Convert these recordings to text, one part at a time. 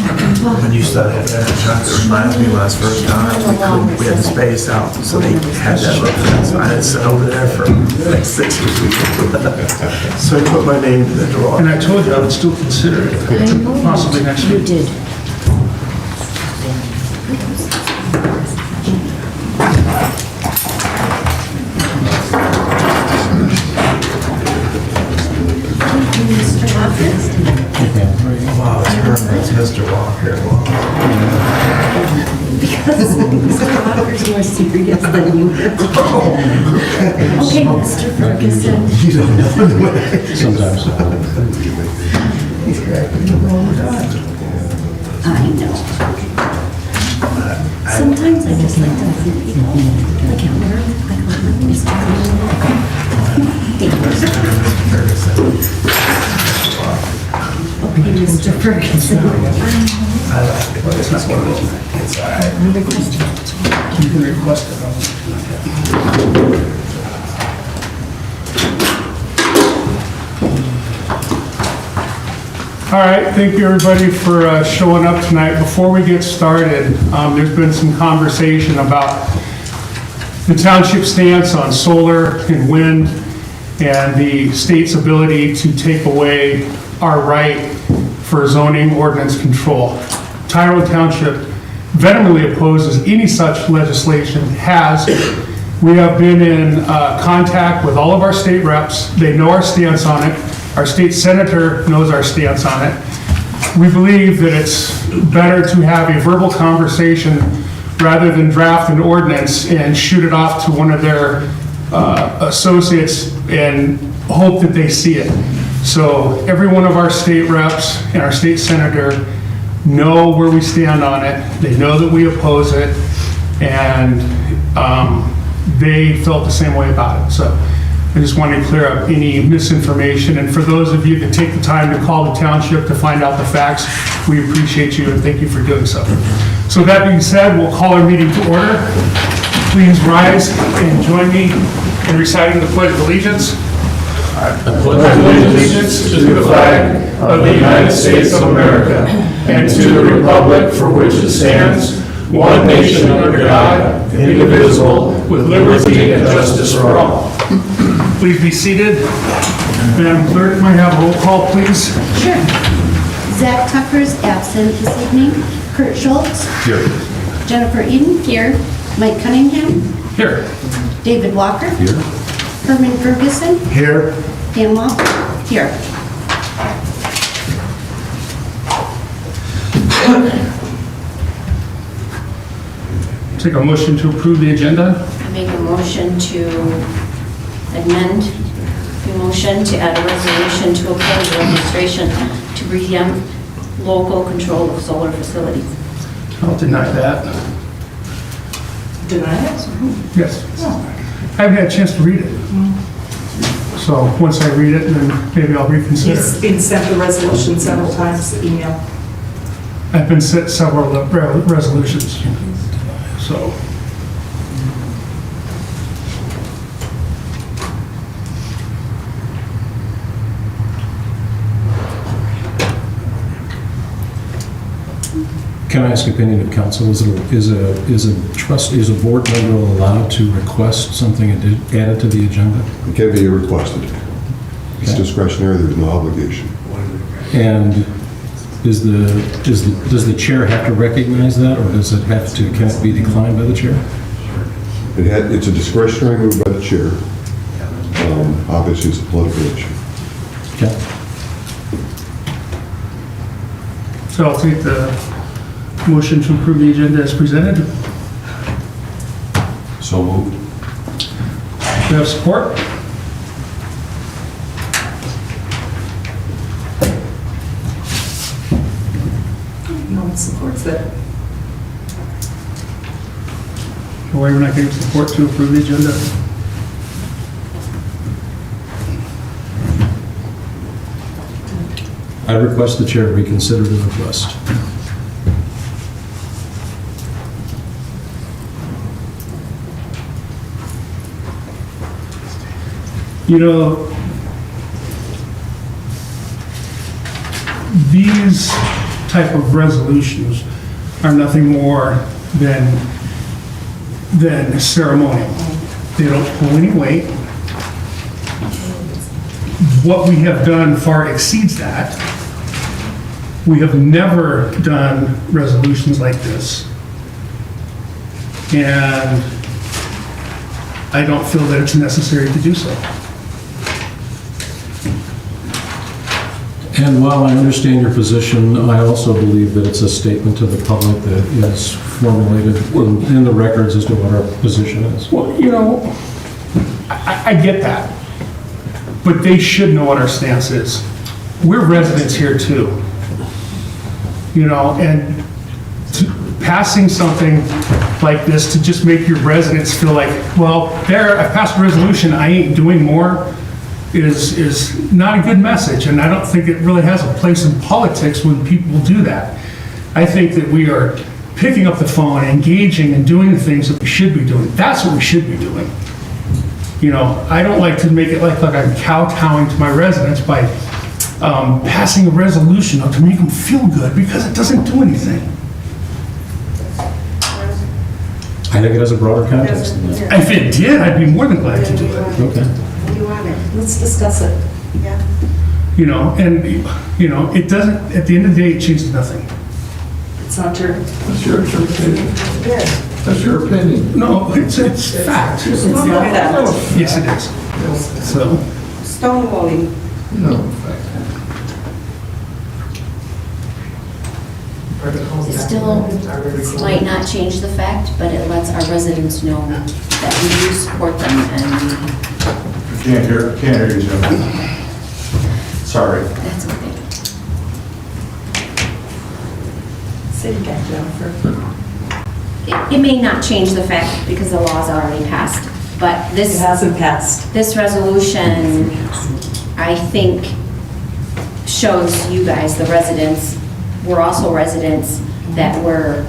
When you started that, it reminds me when I was first down, we had to space out, so they had that little fence. I had to sit over there for like 6 weeks. So I put my name in the drawer. And I told you I would still consider it, possibly next You week. did. Wow, it's Mr. Walker. Because Mr. Walker's more serious than you. Okay, Mr. Ferguson. Sometimes. He's cracking me all the time. I know. Sometimes I just like to see people. Like at work, I call them Mr. Okay, Mr. Ferguson. I like it, but it's not one of those. It's all right. You can request it. All right, thank you everybody for showing up tonight. Before we get started, there's been some conversation about the township stance on solar and wind and the state's ability to take away our right for zoning ordinance control. Tyrone Township vehemently opposes any such legislation. We have been in contact with all of our state reps. They know our stance on it. Our state senator knows our stance on it. We believe that it's better to have a verbal conversation rather than draft an ordinance and shoot it off to one of their associates and hope that they see it. So every one of our state reps and our state senator know where we stand on it. They know that we oppose it, and they felt the same way about it. So I just wanted to clear up any misinformation. And for those of you that take the time to call the township to find out the facts, we appreciate you and thank you for doing so. So that being said, we'll call our meeting to order. Please rise and join me in reciting the Pledge of Allegiance. I pledge allegiance to the flag of the United States of America and to the republic for which it stands, one nation under God, indivisible, with liberty and justice for all. Please be seated. Madam Clerk, might have a roll call, please? Sure. Zach Tucker is absent this evening. Kurt Schultz. Here. Jennifer Eden. Here. Mike Cunningham. Here. David Walker. Here. Herman Ferguson. Here. Dan Walker. Here. Take a motion to approve the agenda. I make a motion to amend the motion to add a resolution to oppose registration to preempt local control of solar facilities. I'll deny that. Deny it? Yes. I haven't had a chance to read it. So once I read it, then maybe I'll reconsider. He's been sent the resolution several times, email. I've been sent several resolutions. So. Can I ask opinion of council? Is a board member allowed to request something added to the agenda? It can be requested. It's Okay. discretionary, there's no obligation. And does the chair have to recognize that, or can it be declined by the chair? It's a discretionary move by the chair. Obviously, it's a political issue. Okay. So I'll take the motion to approve the agenda as presented. So moved. Do you have support? No one supports it. Or we're not getting support to approve the agenda? I request the chair reconsider the request. You know, these type of resolutions are nothing more than ceremonial. They don't pull any weight. What we have done far exceeds that. We have never done resolutions like this. And I don't feel that it's necessary to do so. And while I understand your position, I also believe that it's a statement to the public that is formulated in the records as to what our position is. Well, you know, I get that. But they should know what our stance is. We're residents here too. You know, and passing something like this to just make your residents feel like, well, there, I passed a resolution, I ain't doing more, is not a good message. And I don't think it really has a place in politics when people do that. I think that we are picking up the phone, engaging and doing the things that we should be doing. That's what we should be doing. You know, I don't like to make it like I'm kowtowing to my residents by passing a resolution to make them feel good, because it doesn't do anything. I think it has a broader context than that. If it did, I'd be more than glad to do it. Okay. Let's discuss it. You know, and, you know, it doesn't, at the end of the day, it changes nothing. It's not true. That's your opinion. That's your opinion. No, it's fact. It's not that. Yes, it is. So, Stonewalling. No. It still might not change the fact, but it lets our residents know that we do support them and Can't hear you, Jim. Sorry. that's okay. Say it again, Jennifer. It may not change the fact because the law's already passed, but It this hasn't passed. resolution, I think, shows you guys, the residents, we're also residents that were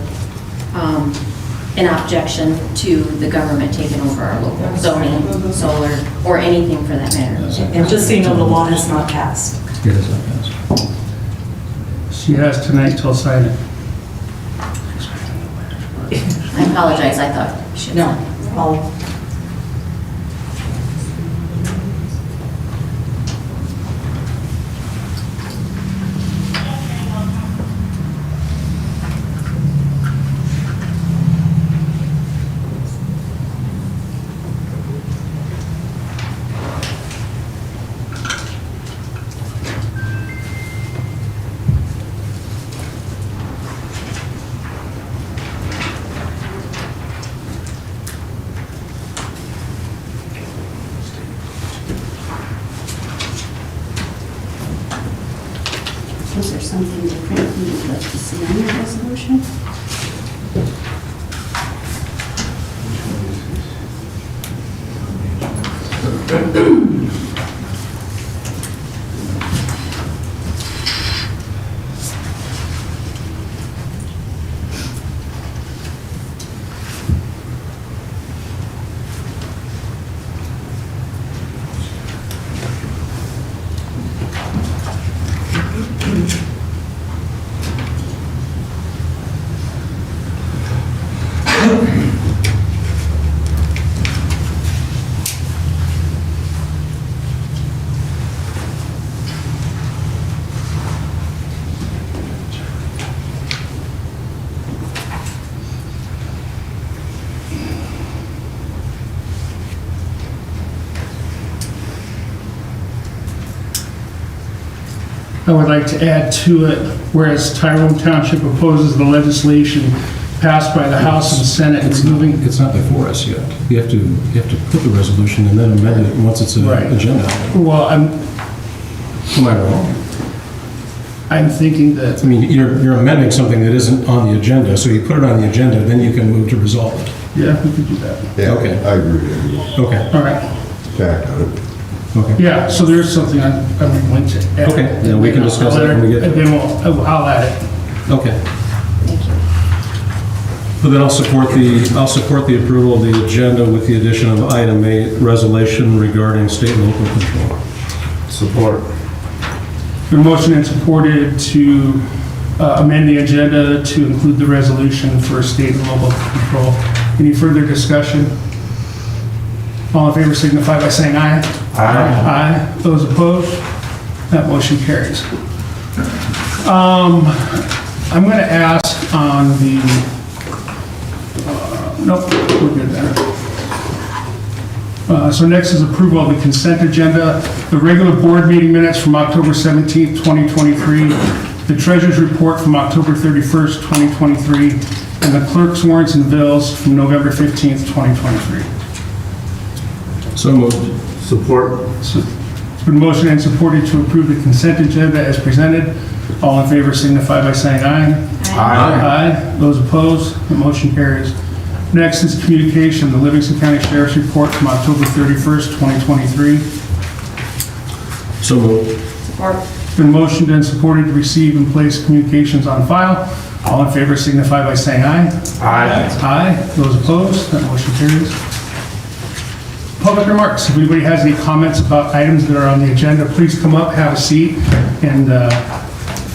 in objection to the government taking over our local zoning, solar, or anything for that matter. And just so you know, the law has not passed. It has not passed. she has tonight till sign it. I apologize, I thought you should. No. I'll- Is there something different you'd like to see on your resolution? I would like to add to it, whereas Tyrone Township opposes the legislation passed by the House and Senate It's and not, moving, it's not before us yet. You have to put the resolution and then amend it once it's an Right. agenda. well, Am I wrong? I'm thinking that, I mean, you're amending something that isn't on the agenda, so you put it on the agenda, then you can move to resolve it. yeah, we could do that. Yeah, Okay. I agree with you. Okay, All right, Tack on it. okay. yeah, so there's something I'm going to add. Okay, yeah, we can discuss that when we get to it. And then I'll add it. Okay. Thank you. But then I'll support the approval of the agenda with the addition of item 8, resolution regarding state and local control. Support. The motion and supported to amend the agenda to include the resolution for state and local control. Any further discussion? All in favor signify by saying aye. Aye. Those opposed? That motion carries. I'm going to ask on the, nope, we're good there. So next is approval of the consent agenda, the regular board meeting minutes from October 17th, 2023, the treasurer's report from October 31st, 2023, and the clerk's warrants and bills from November 15th, 2023. So moved. Support. So it's been motioned and supported to approve the consent agenda as presented. All in favor signify by saying aye. Aye. Those opposed, the motion carries. Next is communication, the Livingston County Sheriff's Report from October 31st, 2023. So moved. Support. It's been motioned and supported to receive and place communications on file. All in favor signify by saying aye. Aye. Those opposed, that motion carries. Public remarks. If anybody has any comments about items that are on the agenda, please come up, have a seat, and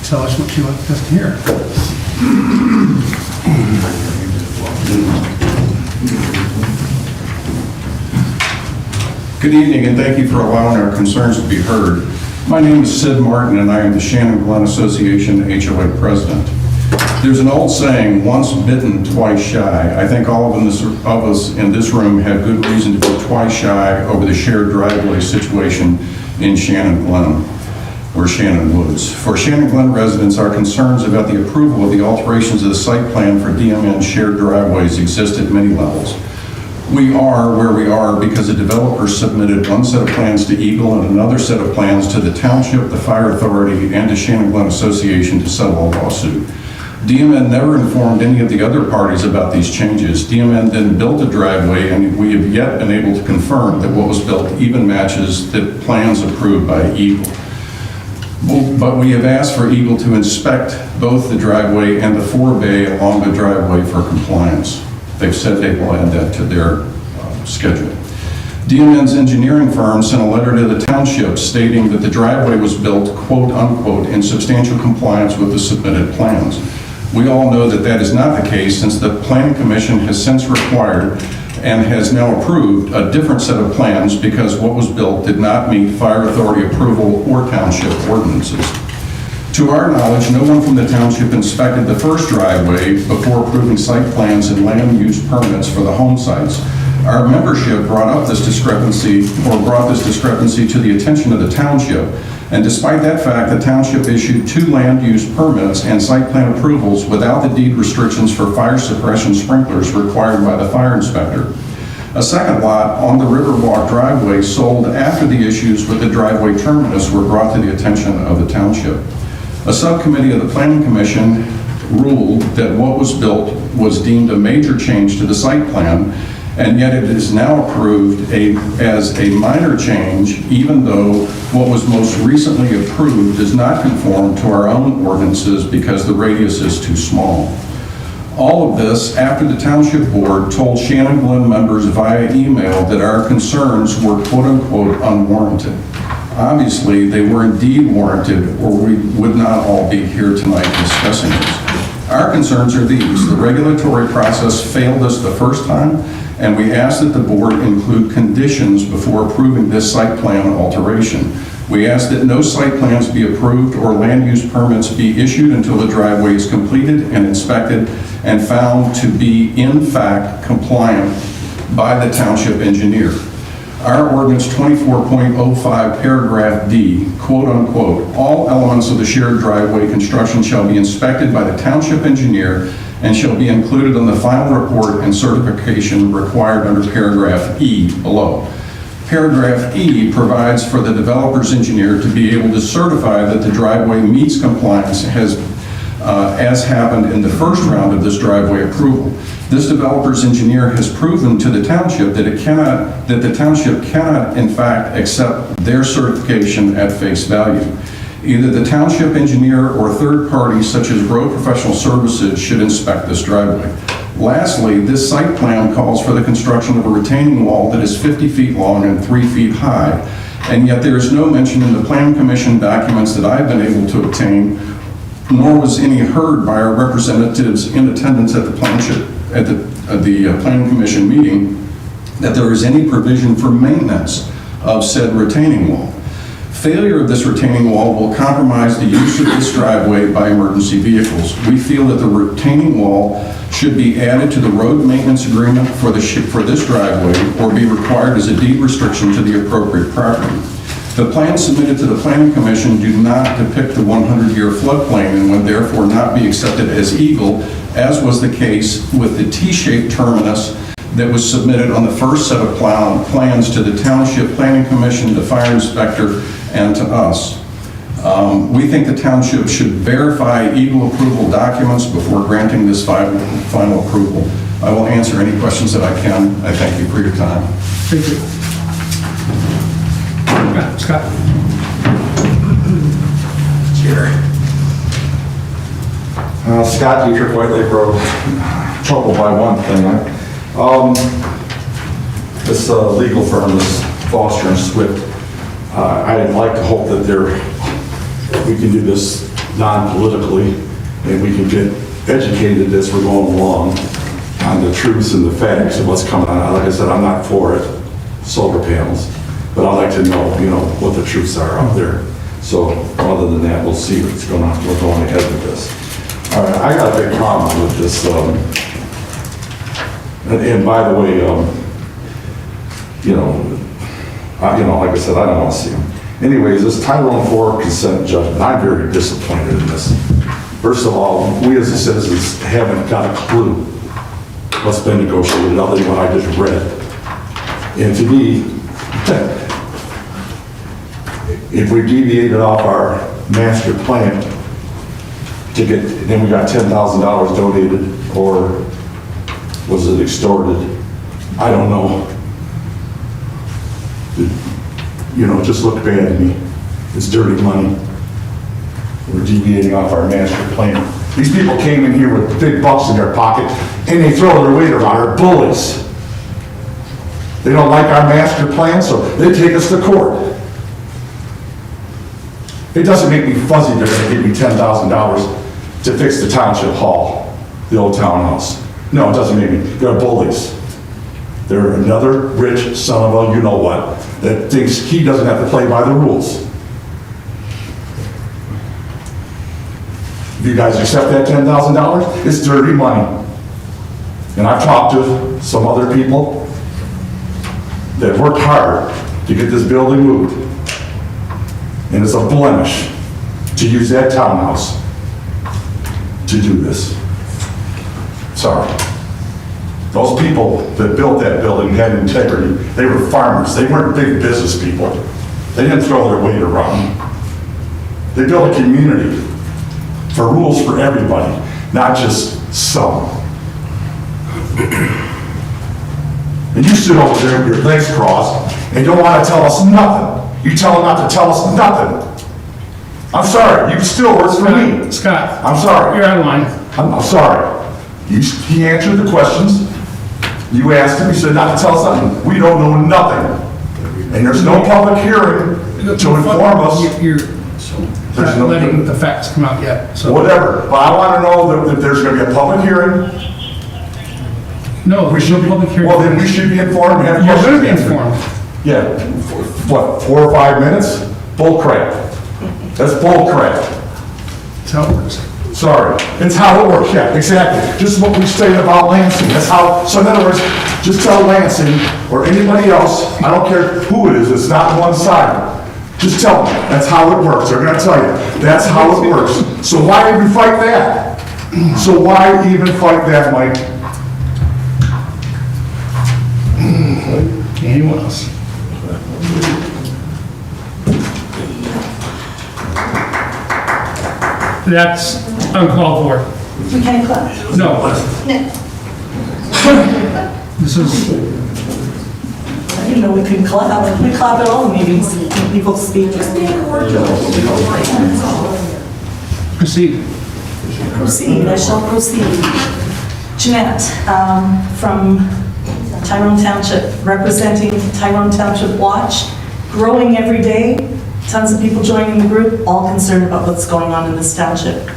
tell us what you'd like us to hear. Good evening, and thank you for allowing our concerns to be heard. My name is Sid Martin, and I am the Shannon Glen Association HOA President. There's an old saying, once bitten, twice shy. I think all of us in this room have good reason to be twice shy over the shared driveway situation in Shannon Glen, or Shannon Woods. For Shannon Glen residents, our concerns about the approval of the alterations of the site plan for DMN shared driveways exist at many levels. We are where we are because the developer submitted one set of plans to Eagle and another set of plans to the township, the fire authority, and the Shannon Glen Association to settle a lawsuit. DMN never informed any of the other parties about these changes. DMN then built a driveway, and we have yet been able to confirm that what was built even matches the plans approved by Eagle. But we have asked for Eagle to inspect both the driveway and the forebay along the driveway for compliance. They've said they will add that to their schedule. DMN's engineering firm sent a letter to the township stating that the driveway was built, quote unquote, in substantial compliance with the submitted plans. We all know that that is not the case, since the Planning Commission has since required and has now approved a different set of plans because what was built did not meet fire authority approval or township ordinances. To our knowledge, no one from the township inspected the first driveway before approving site plans and land use permits for the home sites. Our membership brought this discrepancy to the attention of the township, and despite that fact, the township issued 2 land use permits and site plan approvals without the deed restrictions for fire suppression sprinklers required by the fire inspector. A second lot on the Riverwalk driveway sold after the issues with the driveway terminus were brought to the attention of the township. A subcommittee of the Planning Commission ruled that what was built was deemed a major change to the site plan, and yet it is now approved as a minor change, even though what was most recently approved does not conform to our own ordinances because the radius is too small. All of this after the Township Board told Shannon Glen members via email that our concerns were quote-unquote unwarranted. Obviously, they were indeed warranted, or we would not all be here tonight discussing this. Our concerns are these. The regulatory process failed us the first time, and we ask that the board include conditions before approving this site plan alteration. We ask that no site plans be approved or land use permits be issued until the driveway is completed and inspected and found to be in fact compliant by the township engineer. Our ordinance 24.05 paragraph D, quote unquote, all elements of the shared driveway construction shall be inspected by the township engineer and shall be included in the final report and certification required under paragraph E below. Paragraph E provides for the developer's engineer to be able to certify that the driveway meets compliance as happened in the first round of this driveway approval. This developer's engineer has proven to the township that the township cannot in fact accept their certification at face value. Either the township engineer or third parties such as road professional services should inspect this driveway. Lastly, this site plan calls for the construction of a retaining wall that is 50 feet long and 3 feet high, and yet there is no mention in the Plan Commission documents that I've been able to obtain nor was any heard by our representatives in attendance at the Planning Commission meeting, that there is any provision for maintenance of said retaining wall. Failure of this retaining wall will compromise the use of this driveway by emergency vehicles. We feel that the retaining wall should be added to the road maintenance agreement for this driveway or be required as a deed restriction to the appropriate property. The plans submitted to the Planning Commission do not depict the 100-year floodplain and would therefore not be accepted as legal, as was the case with the T-shaped terminus that was submitted on the first set of plans to the Township Planning Commission, the fire inspector, and to us. We think the township should verify Eagle approval documents before granting this final approval. I will answer any questions that I can. I thank you for your time. Thank you. Yeah, Scott? Scott Dietrich, White Lake Road. Troubled by one thing. This legal firm, this Foster and Swift, I'd like to hope that we can do this non-politically and we can get educated as we're going along on the truths and the facts of what's coming on. Like I said, I'm not for it, solar panels, but I'd like to know, what the truths are out there. So other than that, we'll see what's going on. We're going ahead with this. All right, I got a big problem with this. And by the way, like I said, I don't want to see them. Anyways, this Tyrone 4 consent judgment, I'm very disappointed in this. First of all, we as the citizens haven't got a clue what's been negotiated other than what I just read. And to me, if we deviated off our master plan then we got $10,000 donated, or was it extorted? I don't know. It just looked bad to me. It's dirty money. We're deviating off our master plan. These people came in here with big bucks in their pocket and they throw their weight around. They're bullies. They don't like our master plan, so they take us to court. It doesn't make me fuzzy they're going to give me $10,000 to fix the township hall, the old townhouse. No, it doesn't make me. They're bullies. They're another rich son of a you-know-what that thinks he doesn't have to play by the rules. If you guys accept that $10,000, it's dirty money. And I've talked to some other people that worked hard to get this building moved. And it's a blemish to use that townhouse to do this. Sorry. Those people that built that building had integrity. They were farmers. They weren't big business people. They didn't throw their weight around. They built a community for rules for everybody, not just some. And you sit over there with your legs crossed and don't want to tell us nothing. You tell them not to tell us nothing. I'm sorry, you still work for me. Scott. I'm sorry. You're out of line. I'm sorry. He answered the questions. You asked him, he said not to tell us nothing. We don't know nothing. And there's no public hearing to inform us. You're not letting the facts come out yet. So. Whatever, but I want to know that there's going to be a public hearing. No, there's no public hearing. Well, then we should be informed. You're going to be informed. Yeah, what, 4 or 5 minutes? Bull crap. That's bull crap. That's how it works. Sorry, it's how it works, yeah, exactly. Just what we say about Lansing, that's how, so in other words, just tell Lansing or anybody else, I don't care who it is, it's not one side. Just tell them, that's how it works, they're gonna tell you, that's how it works. So why even fight that? So why even fight that, Mike? Anyone else? That's uncalled for. We can't clap. No. This is, I didn't know we could clap. We clap at all meetings when people speak. Just being cordial. proceed. Proceed, I shall proceed. Jeanette, from Tyrone Township, representing Tyrone Township Watch, growing every day, Tons of people joining the group, all concerned about what's going on in this township.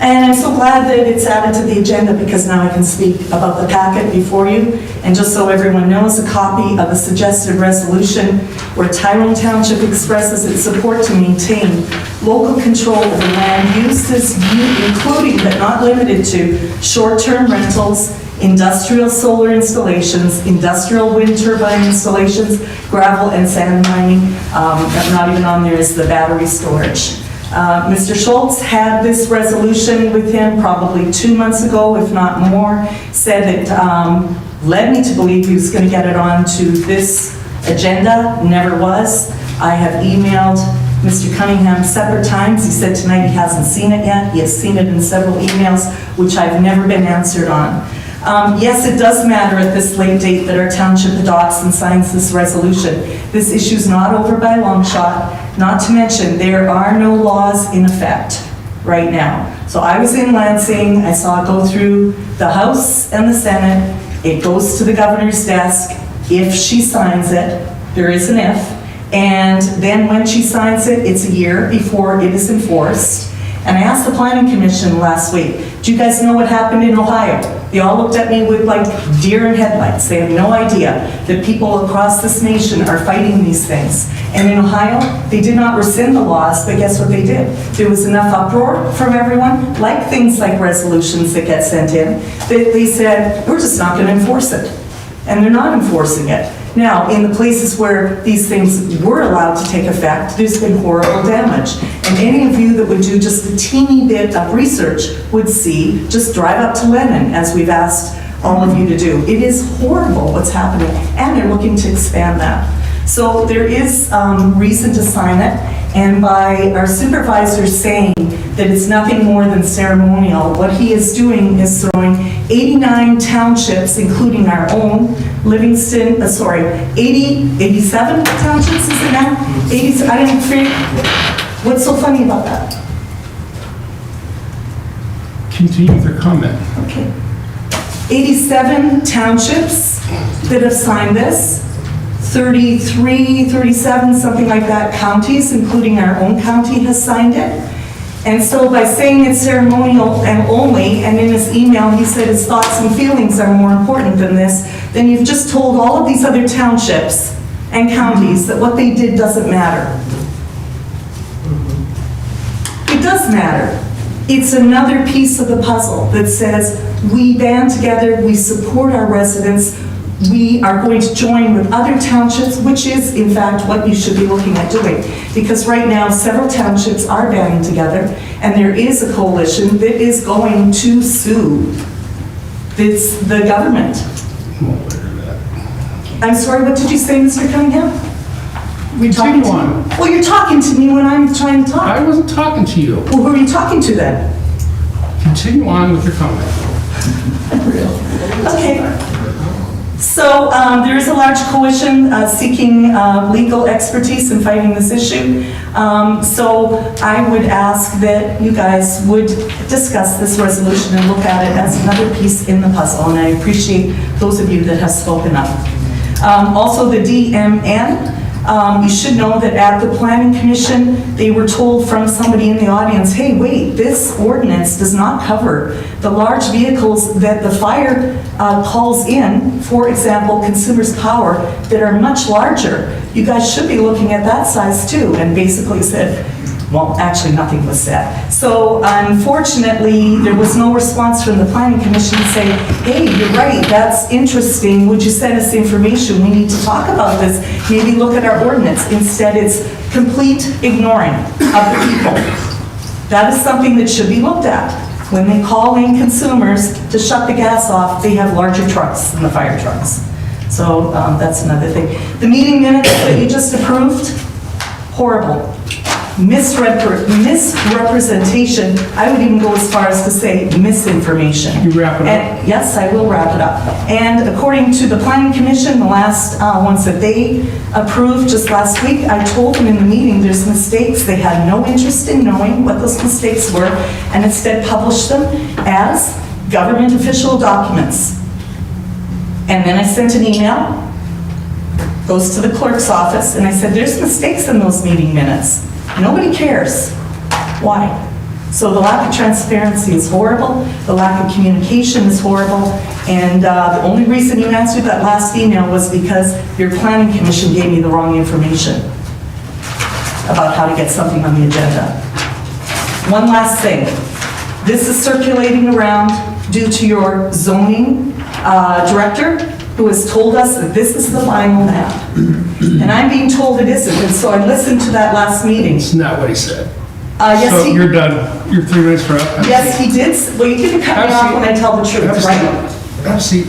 And I'm so glad that it's added to the agenda because now I can speak about the packet before you. And just so everyone knows, a copy of the suggested resolution where Tyrone Township expresses its support to maintain local control over land uses, including but not limited to short-term rentals, industrial solar installations, industrial wind turbine installations, gravel and sand mining. Not even on there is the battery storage. Mr. Schultz had this resolution with him probably 2 months ago, if not more, said that, led me to believe he was going to get it on to this agenda, never was. I have emailed Mr. Cunningham separate times. He said tonight he hasn't seen it yet. He has seen it in several emails, which I've never been answered on. Yes, it does matter at this late date that our township adopts and signs this resolution. This issue's not over by a long shot, not to mention there are no laws in effect right now. So I was in Lansing, I saw it go through the House and the Senate, it goes to the governor's desk. If she signs it, there is an if, and then when she signs it, it's a year before it is enforced. And I asked the Planning Commission last week, do you guys know what happened in Ohio? They all looked at me with like deer in headlights. They have no idea that people across this nation are fighting these things. And in Ohio, they did not rescind the laws, but guess what they did? There was enough uproar from everyone, like things like resolutions that get sent in, that they said, we're just not going to enforce it. And they're not enforcing it. Now, in the places where these things were allowed to take effect, there's been horrible damage. And any of you that would do just a teeny bit of research would see, just drive up to Lennon, as we've asked all of you to do. It is horrible what's happening, and they're looking to expand that. So there is reason to sign it, and by our supervisor saying that it's nothing more than ceremonial, what he is doing is throwing 89 townships, including our own, Livingston, 87 townships, is it now? 80, I didn't figure, what's so funny about that? Continue with your comment. Okay. 87 townships that have signed this, 33, 37, something like that, counties, including our own county, has signed it. And so by saying it's ceremonial and only, and in his email he said his thoughts and feelings are more important than this, then you've just told all of these other townships and counties that what they did doesn't matter. It does matter. It's another piece of the puzzle that says we band together, we support our residents, we are going to join with other townships, which is in fact what you should be looking at doing. Because right now several townships are banding together and there is a coalition that is going to sue the government. I'm sorry, what did you say, Mr. Cunningham? Continue on. Well, you're talking to me when I'm trying to talk. I wasn't talking to you. Well, who are you talking to then? Continue on with your comment. Okay. So there is a large coalition seeking legal expertise in fighting this issue. So I would ask that you guys would discuss this resolution and look at it as another piece in the puzzle. And I appreciate those of you that have spoken up. Also the DMN. You should know that at the Planning Commission, they were told from somebody in the audience, hey, wait, this ordinance does not cover the large vehicles that the fire calls in, for example, Consumers Power, that are much larger. You guys should be looking at that size too, and basically said, well, actually nothing was said. So unfortunately, there was no response from the Planning Commission to say, hey, you're right, that's interesting, would you send us information? We need to talk about this, maybe look at our ordinance. Instead, it's complete ignoring of the people. That is something that should be looked at. When they call in consumers to shut the gas off, they have larger trucks than the fire trucks. So that's another thing. The meeting minutes that you just approved, horrible. Misrepresentation, I would even go as far as to say misinformation. You wrap it up? Yes, I will wrap it up. And according to the Planning Commission, the last ones that they approved just last week, I told them in the meeting there's mistakes. They had no interest in knowing what those mistakes were and instead published them as government official documents. And then I sent an email goes to the clerk's office, and I said, there's mistakes in those meeting minutes. Nobody cares. Why? So the lack of transparency is horrible, the lack of communication is horrible, and the only reason you answered that last email was because your planning commission gave me the wrong information about how to get something on the agenda. One last thing. This is circulating around due to your zoning director, who has told us that this is the final map. And I'm being told it isn't, and so I listened to that last meeting. It's not what he said. Yes, So he- you're done. Your 3 minutes are up. Yes, he did. Well, you can cut me off when I tell the truth, Have a right? seat. Have a seat.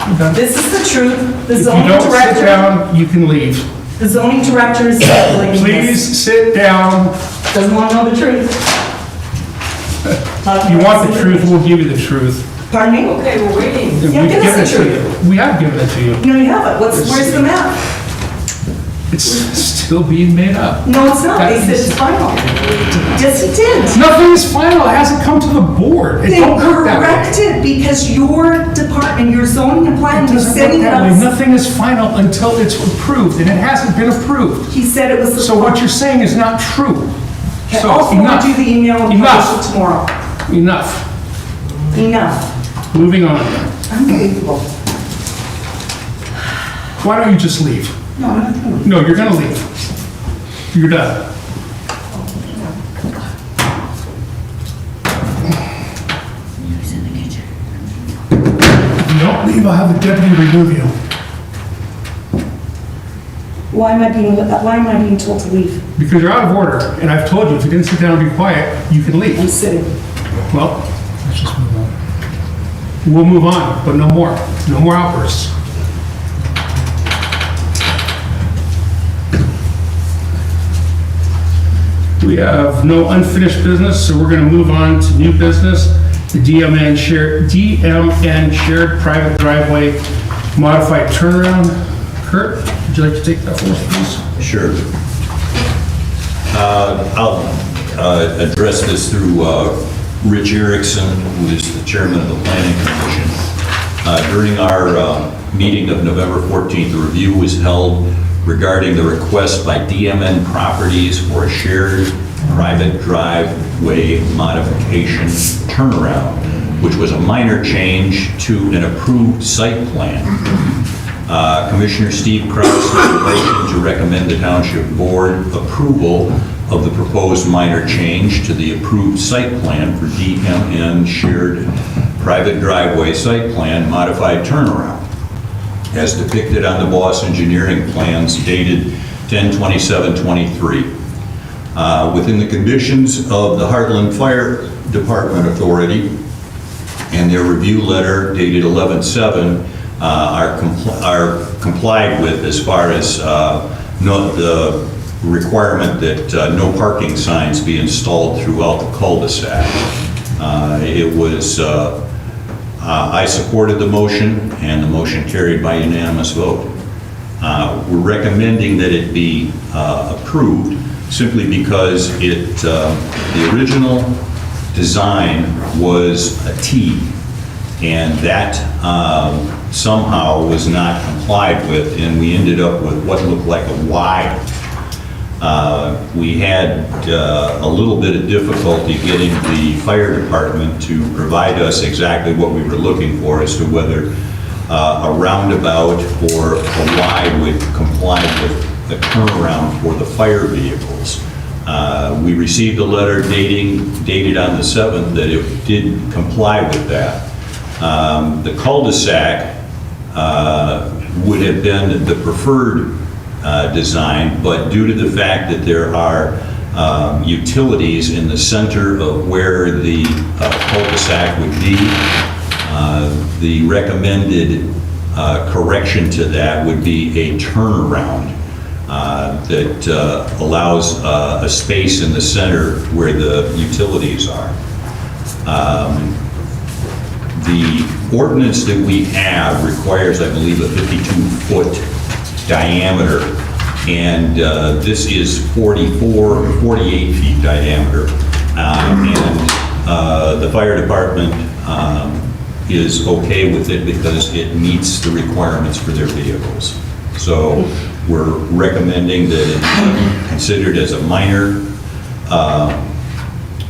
You're done. This is the truth. The If you zoning don't sit director, down, you can leave. the zoning director is circulating this. Please sit down. Doesn't want to know the truth. You want the truth, we'll give you the truth. Pardon me? Okay, we're waiting. And Yeah, we've give us given the it to you. We have given it to you. No, you haven't. Where's the map? It's still being made up. No, it's not. They said it's final. Yes, it did. Nothing is final, it hasn't come to the board. It They don't work that way. corrected because your department, your zoning and It planning was doesn't setting work it that way. up. Nothing is final until it's approved, and it hasn't been approved. He said it was the. So what you're saying is not true. Okay, So I'll forward enough. you the email and Enough. publish it tomorrow. Enough. Enough. Moving on. Unbelievable. Why don't you just leave? No, I'm not gonna. No, you're gonna leave. You're done. If you don't leave, I'll have the deputy remove you. Why am I being told to leave? Because you're out of order, and I've told you, if you didn't sit down and be quiet, you can I'm leave. sitting. Well, let's just move on. We'll move on, but no more. No more outbursts. We have no unfinished business, so we're going to move on to new business. The DMN shared private driveway modified turnaround. Kurt, would you like to take that for us, please? Sure. I'll address this through Rich Erickson, who is the chairman of the Planning Commission. During our meeting of November 14th, the review was held regarding the request by DMN Properties for a shared private driveway modification turnaround, which was a minor change to an approved site plan. Commissioner Steve Kraus made a motion to recommend the Township Board approval of the proposed minor change to the approved site plan for DMN shared private driveway site plan modified turnaround, as depicted on the Boss Engineering plans dated 10/27/23. Within the conditions of the Heartland Fire Department Authority and their review letter dated 11/7 are complied with as far as the requirement that no parking signs be installed throughout the cul-de-sac. I supported the motion, and the motion carried by unanimous vote. We're recommending that it be approved simply because the original design was a T, and that somehow was not complied with, and we ended up with what looked like a Y. We had a little bit of difficulty getting the fire department to provide us exactly what we were looking for as to whether a roundabout or a Y would comply with the turnaround for the fire vehicles. We received a letter dated on the 7th that it did comply with that. The cul-de-sac would have been the preferred design, but due to the fact that there are utilities in the center of where the cul-de-sac would be, the recommended correction to that would be a turnaround that allows a space in the center where the utilities are. The ordinance that we have requires, I believe, a 52-foot diameter, and this is 44 or 48 feet diameter. And the fire department is okay with it because it meets the requirements for their vehicles. So we're recommending that it's considered as a minor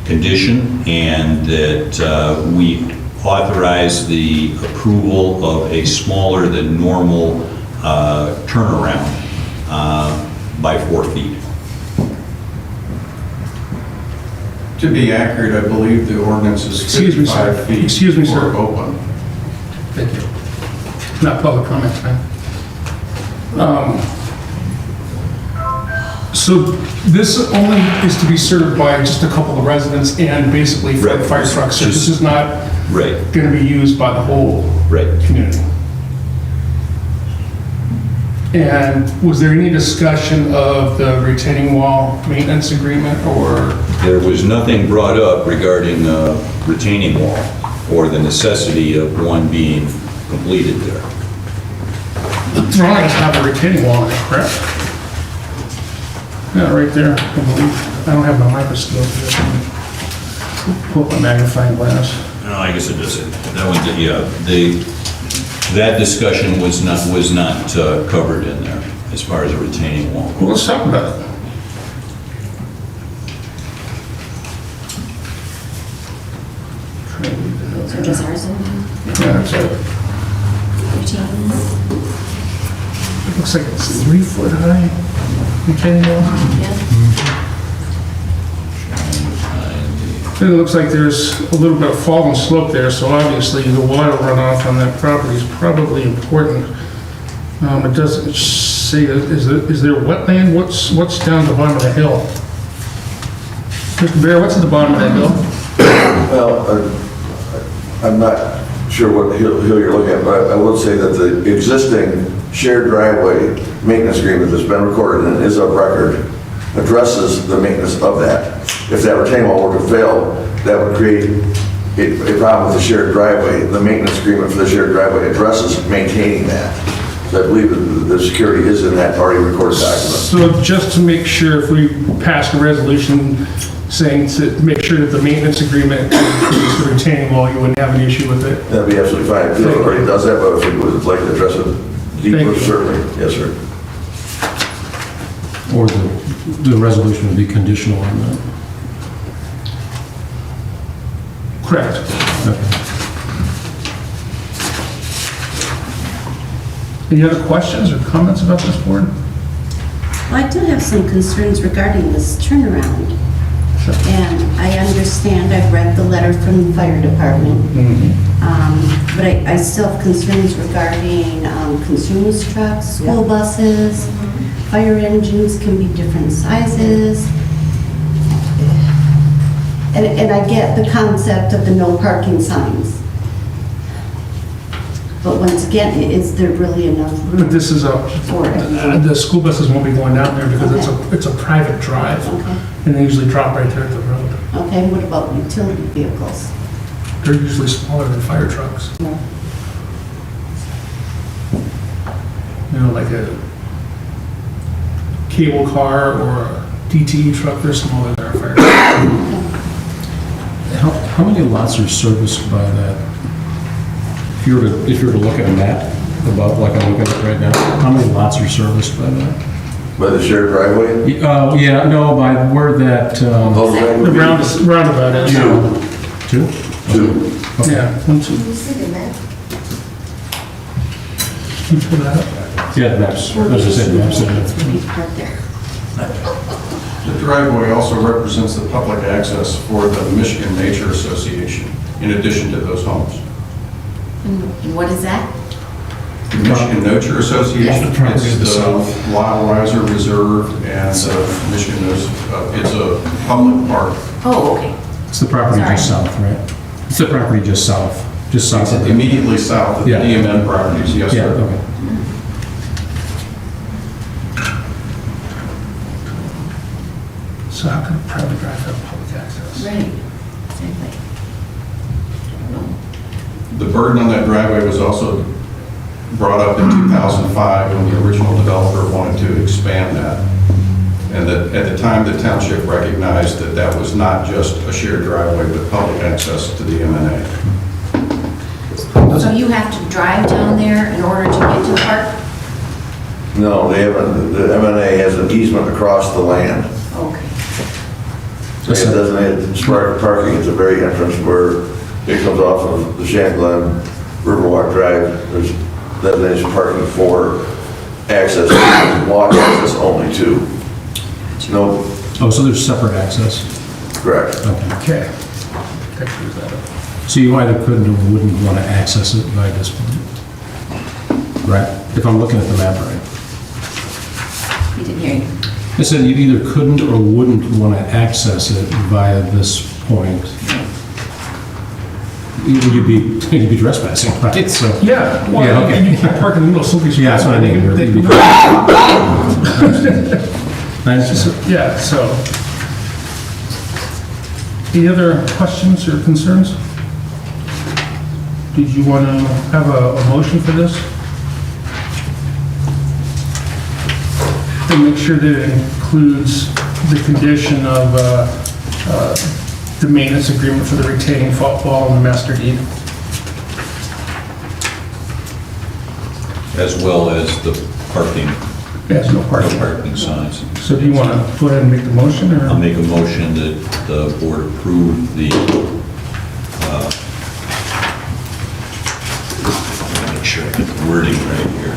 condition, and that we authorize the approval of a smaller than normal turnaround by 4 feet. To be accurate, I believe the ordinance is Excuse me, sir. 55 feet Excuse me, sir. for open. Thank you. Not public comment time. So this only is to be served by just a couple of residents and basically for Right. fire trucks. So this Just- is not Right, going to be used by the whole right. community. And was there any discussion of the retaining wall maintenance agreement or? There was nothing brought up regarding retaining wall or the necessity of one being completed there. The drawings have a retaining wall in it, correct? Yeah, right there, I believe. I don't have my microscope here. Pull up my magnifying glass. No, I guess it doesn't. That one, yeah, that discussion was not covered in there as far as a retaining wall. Well, let's talk about it. So does ours in Yeah, that's it. 15? It looks like it's 3 foot high retaining wall. Yeah. It looks like there's a little bit of fall and slope there, so obviously the water runoff on that property is probably important. It doesn't say, is there wetland? What's down the bottom of the hill? Mr. Bear, what's at the bottom of that hill? Well, I'm not sure what hill you're looking at, but I will say that the existing shared driveway maintenance agreement that's been recorded and is of record addresses the maintenance of that. If that retaining wall were to fail, that would create a problem with the shared driveway. The maintenance agreement for the shared driveway addresses maintaining that. So I believe that the security is in that already recorded document. So just to make sure, if we pass a resolution saying to make sure that the maintenance agreement includes the retaining wall, you wouldn't have an issue with it? That'd be absolutely fine. If it already does that, but if it would like to address it deeper, Thank you. certainly. Yes, sir. Or the resolution would be conditional on that. Correct. Any other questions or comments about this board? Well, I do have some concerns regarding this turnaround. And I understand, I've read the letter from the fire department. But I still have concerns regarding consumers trucks, school buses, fire engines can be different sizes. And I get the concept of the no parking signs. But once again, is there really enough But room this is for it? the school buses won't be going down there because it's a private drive. Okay. And they usually drop right there at the road. Okay, what about utility vehicles? They're usually smaller than fire trucks. No. You know, like a cable car or a DTE truck, they're smaller than our fire trucks. How many lots are serviced by that? If you were to look at a map, about like I'm looking at right now, how many lots are serviced by that? By the shared driveway? Yeah, no, by where that, Those that would The be roundabout is. two? two. Yeah, 1, 2. Can you see the map? Can you pull that up? Yeah, maps, as I said, maps. Maybe park there. The driveway also represents the public access for the Michigan Nature Association, in addition to those homes. And what is that? The Michigan Nature Association, Yes, the property it's to the the south. Lyle Reiser Reserve, and Michigan, it's a public park. Oh, okay. It's the property just Sorry. south, right? It's the property just south of It's it. immediately south of the Yeah. DMN properties, yes, Yeah, sir. okay. So how can a private drive have public access? Right. Exactly. The burden on that driveway was also brought up in 2005 when the original developer wanted to expand that. And that at the time, the township recognized that that was not just a shared driveway, but public access to the M&A. So you have to drive down there in order to get to the park? No, they haven't, the M&A has an easement across the land. Okay. They have designated parking at the very entrance where it comes off of the Shan Glen Riverwalk Drive. There's designated parking for access, walk access only too. No, Oh, so there's separate access? correct. Okay. That clears that up. So you either couldn't or wouldn't want to access it by this point? Right? If I'm looking at the map right. He didn't hear you. I said you either couldn't or wouldn't want to access it via this point. You'd be trespassing, right? So, Yeah, well, Yeah, okay. and you can't park in the middle of somebody's Yeah, that's what I mean. driveway. You'd be- I understand. Yeah, so. Any other questions or concerns? Did you want to have a motion for this? And make sure that it includes the condition of the maintenance agreement for the retaining wall and the master deed. As well as the parking, Yes, no no parking. parking signs. So do you want to go ahead and make the motion, I'll or? make a motion that the board approve the, make sure I get the wording right here.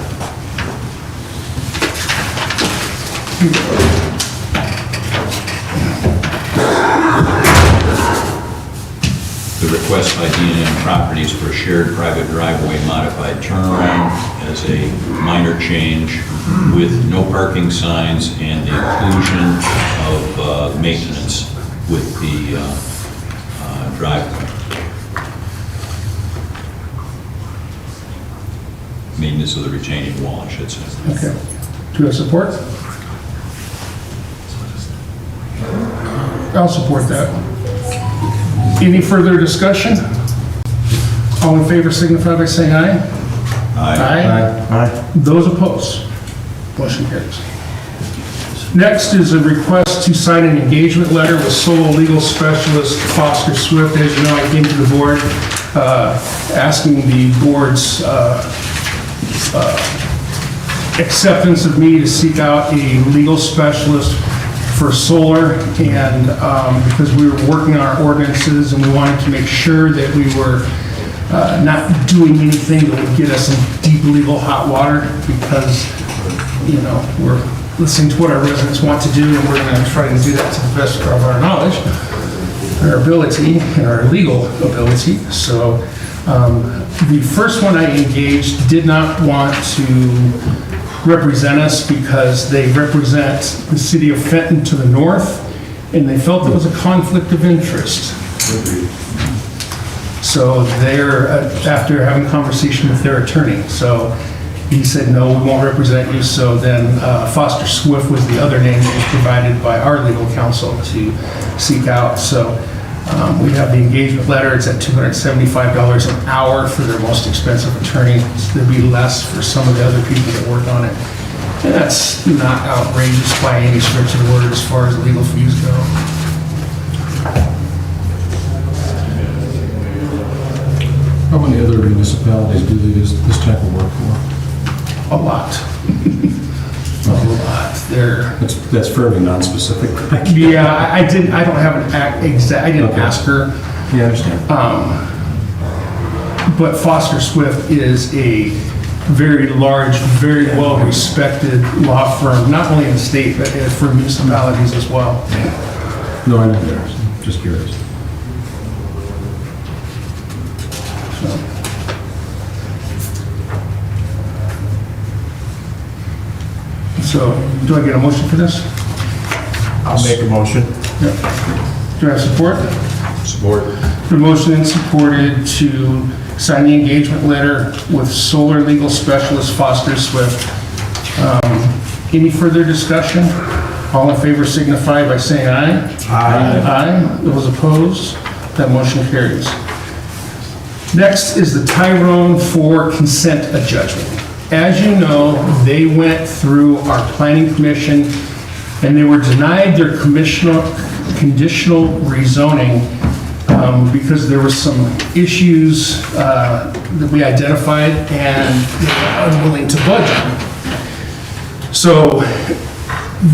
The request by D&M Properties for a shared private driveway modified turnaround as a minor change with no parking signs and the inclusion of maintenance with the driveway. Maintenance of the retaining wall, I should say. Okay. Do you have support? I'll support that. Any further discussion? All in favor signify by saying aye. Aye. Those opposed? Motion carries. Next is a request to sign an engagement letter with solo legal specialist Foster Swift. As you know, I came to the board asking the board's acceptance of me to seek out a legal specialist for solar, and because we were working on our ordinances and we wanted to make sure that we were not doing anything that would get us in deep legal hot water, because, you know, we're listening to what our residents want to do, and we're going to try to do that to the best of our knowledge, our ability, and our legal ability. So the first one I engaged did not want to represent us because they represent the city of Fenton to the north, and they felt there was a conflict of interest. So they're, after having a conversation with their attorney, so he said, no, we won't represent you. So then Foster Swift was the other name that was provided by our legal counsel to seek out. So we have the engagement letter. It's at $275 an hour for their most expensive attorney. There'd be less for some of the other people that work on it. And that's not outrageous by any stretch of the word as far as legal fees go. How many other municipalities do this type of work for? A lot. A lot. They're, That's fairly non-specific. yeah, I didn't have an exact, I didn't Okay. ask her. Yeah, I understand. But Foster Swift is a very large, very well-respected law firm, not only in the state, but for municipalities as well. No, I know there. Just curious. So, do I get a motion for this? I'll make a motion. Do I have support? Support. The motion is supported to sign the engagement letter with solar legal specialist Foster Swift. Any further discussion? All in favor signify by saying aye. Aye. Those opposed? That motion carries. Next is the Tyrone for consent adjustment. As you know, they went through our planning commission and they were denied their conditional rezoning because there were some issues that we identified and they were unwilling to budge. So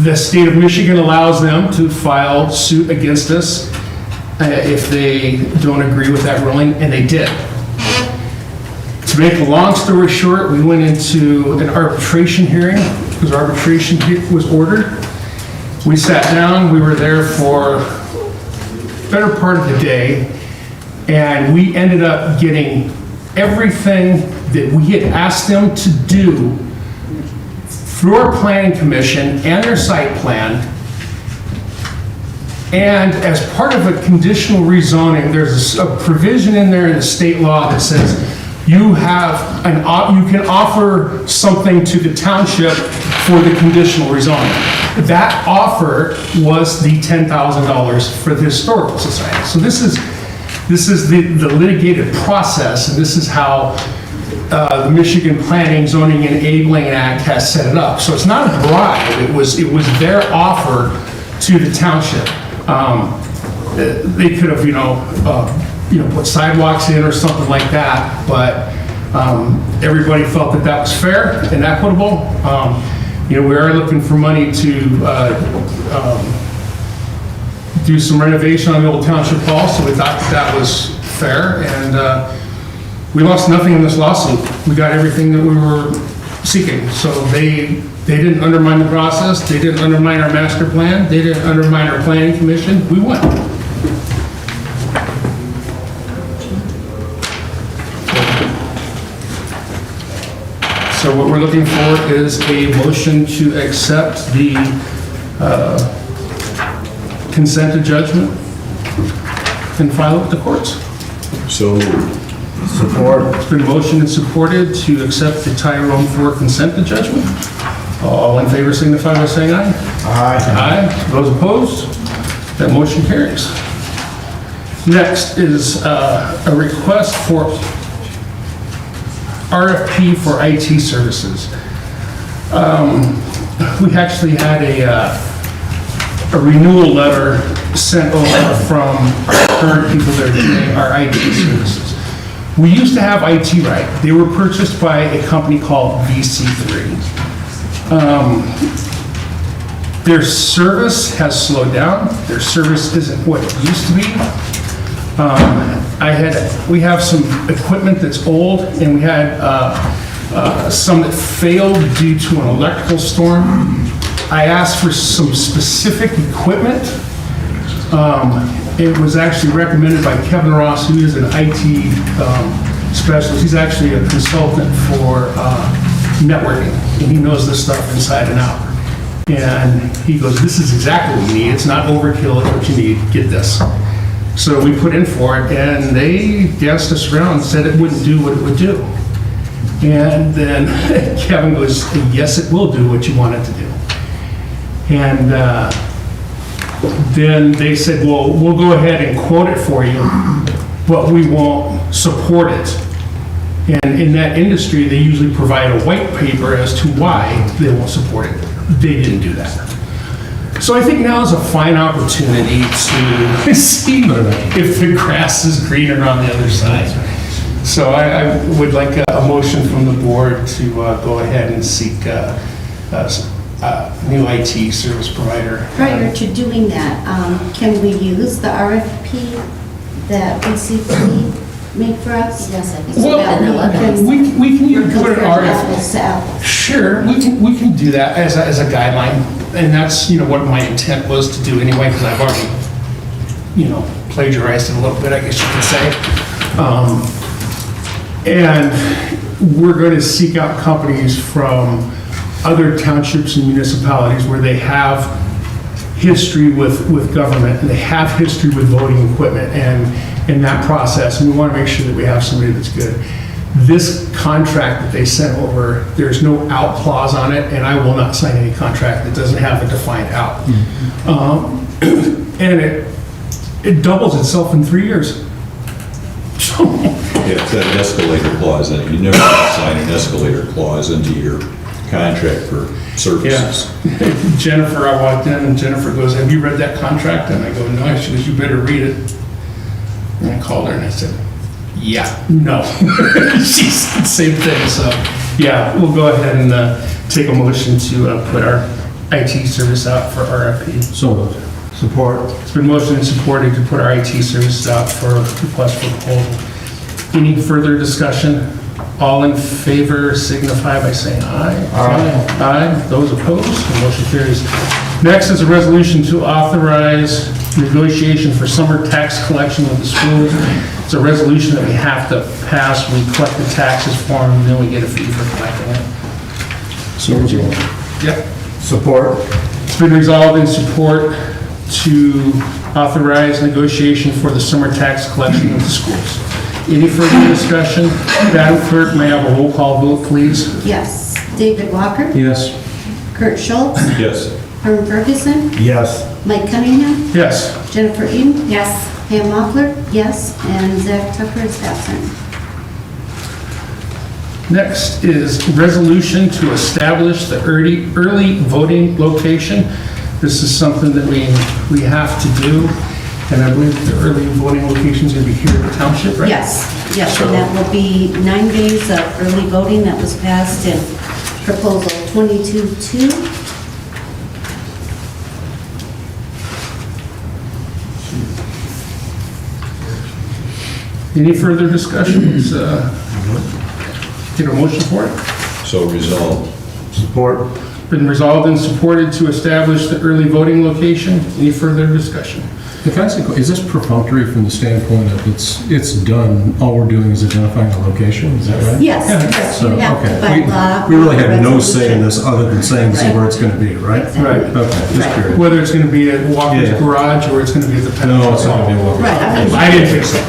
the state of Michigan allows them to file suit against us if they don't agree with that ruling, and they did. To make a long story short, we went into an arbitration hearing because arbitration was ordered. We sat down, we were there for the better part of the day, and we ended up getting everything that we had asked them to do through our planning commission and their site plan. And as part of a conditional rezoning, there's a provision in there in the state law that says you can offer something to the township for the conditional rezoning. That offer was the $10,000 for the Historical Society. So this is the litigated process, and this is how the Michigan Planning, Zoning, and Enabling Act has set it up. So it's not a bribe, it was their offer to the township. They could have, put sidewalks in or something like that, but everybody felt that that was fair and equitable. We are looking for money to do some renovation on the old township hall, so we thought that was fair, and we lost nothing in this lawsuit. We got everything that we were seeking. So they didn't undermine the process, they didn't undermine our master plan, they didn't undermine our planning commission. We won. So what we're looking for is a motion to accept the consent to judgment and file it with the courts. So moved. Support. It's been motioned and supported to accept the Tyrone 4 consent to judgment. All in favor signify by saying aye. Aye. Aye. Those opposed? That motion carries. Next is a request for RFP for IT services. We actually had a renewal letter sent over from current people that are doing our IT services. We used to have IT Right. They were purchased by a company called VC3. Their service has slowed down. Their service isn't what it used to be. We have some equipment that's old, and we had some that failed due to an electrical storm. I asked for some specific equipment. It was actually recommended by Kevin Ross, who is an IT specialist. He's actually a consultant for networking, and he knows this stuff inside and out. And he goes, this is exactly what you need. It's not overkill, it's what you need. Get this. So we put in for it, and they danced us around and said it wouldn't do what it would do. And then Kevin goes, yes, it will do what you want it to do. And then they said, well, we'll go ahead and quote it for you, but we won't support it. And in that industry, they usually provide a white paper as to why they won't support it. They didn't do that. So I think now is a fine opportunity to see if the grass is greener on the other side. So I would like a motion from the board to go ahead and seek a new IT service provider. Prior to doing that, can we use the RFP that VCP made for us? Yes, I think so. Well, we can either put an apples to apples. Sure, we can do that as a guideline, and that's what my intent was to do anyway, because I've already plagiarized it a little bit, I guess you could say. And we're going to seek out companies from other townships and municipalities where they have history with government, and they have history with voting equipment and in that process, and we want to make sure that we have somebody that's good. This contract that they sent over, there's no out clause on it, and I will not sign any contract that doesn't have a defined out. And it doubles itself in 3 years. So, Yeah, it's that escalator clause, and you never sign an escalator clause into your contract for services. yeah. Jennifer, I walked in, and Jennifer goes, have you read that contract? And I go, no. She goes, you better read it. And I called her and I said, yeah, no. She said the same thing. So, yeah, we'll go ahead and take a motion to put our IT service out for RFP. So moved. Support. It's been motioned and supported to put our IT services out for request for proposal. Any further discussion? All in favor signify by saying aye. Aye. Aye. Those opposed, the motion carries. Next is a resolution to authorize negotiation for summer tax collection with the schools. It's a resolution that we have to pass. We collect the taxes for them, and then we get a fee for collecting it. So moved. Yep. Support. It's been resolved in support to authorize negotiation for the summer tax collection with the schools. Any further discussion? Madam Clerk, may I have a roll call vote, please? Yes. David Walker? Yes. Kurt Schultz? Yes. Herman Ferguson? Yes. Mike Cunningham? Yes. Jennifer Eden? Yes. Pam Mockler? Yes. And Zach Tucker is absent. Next is resolution to establish the early voting location. This is something that we have to do, and I believe the early voting location is going to be here at the township, right? Yes, yes, and that will be 9 days of early voting that was passed in proposal 22-2. Any further discussions? Get a motion for it? So resolved. Support. Been resolved and supported to establish the early voting location. Any further discussion? Can I ask a question? Is this perfunctory from the standpoint of it's done, all we're doing is identifying the location, is that right? Yes, yes, So, you have to okay. by law. We really have no resolution. say in this other than saying this is where it's going to be, right? Exactly. Right. Okay, just Right. curious. Whether it's going to be at Walker's Yeah. Garage or it's going to be at the Penn. No, it's not going to be a Right, I mean, I didn't think so.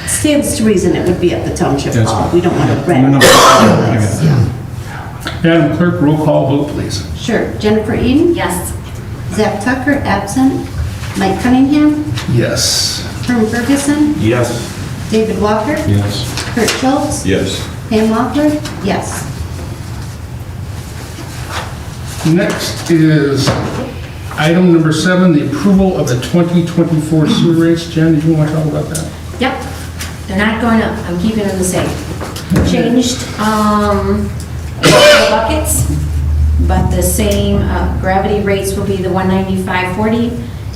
stands to reason it would be at the township That's hall. fine. We don't want to No, rent. no, I get it. Yeah. Madam Clerk, roll call vote, please. Sure. Jennifer Eden? Yes. Zach Tucker, absent. Mike Cunningham? Yes. Herman Ferguson? Yes. David Walker? Yes. Kurt Schultz? Yes. Pam Mockler? Yes. Next is item number 7, the approval of the 2024 sewer rates. Jen, did you want to talk about that? Yep. They're not going up. I'm keeping them the same. Changed, the buckets, but the same, gravity rates will be the $195.40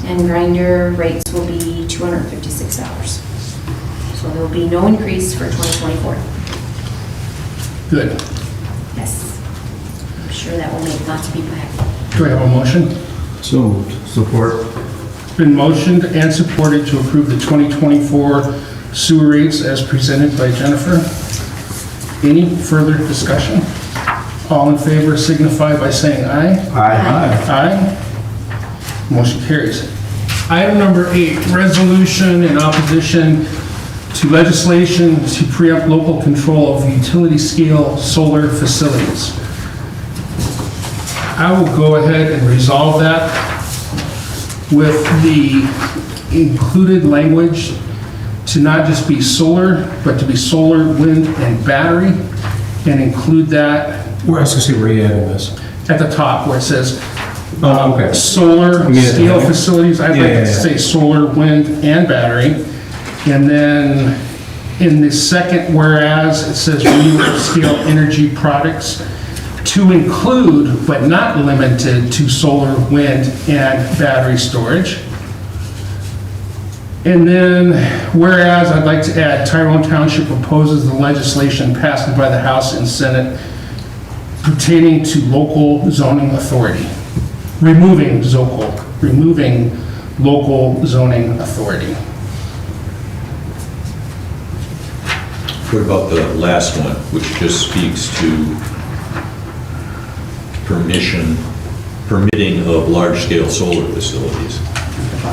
and grinder rates will be $256. So there will be no increase for 2024. Good. Yes. I'm sure that will make lots of people happy. Do I have a motion? So moved. Support. Been motioned and supported to approve the 2024 sewer rates as presented by Jennifer. Any further discussion? All in favor signify by saying aye. Aye. Aye. Motion carries. Item number 8, resolution in opposition to legislation to preempt local control of utility-scale solar facilities. I will go ahead and resolve that with the included language to not just be solar, but to be solar, wind, and battery, and include that Where, I was going to say, where are you adding this? at the top where it says Oh, okay. solar, mean, steel yeah. facilities, I'd like Yeah, yeah, to yeah. say solar, wind, and battery. And then in the second whereas, it says renewable scale energy products to include, but not limited to solar, wind, and battery storage. And then whereas, I'd like to add Tyrone Township opposes the legislation passed by the House and Senate pertaining to local zoning authority, removing local zoning authority. What about the last one, which just speaks to permitting of large-scale solar facilities?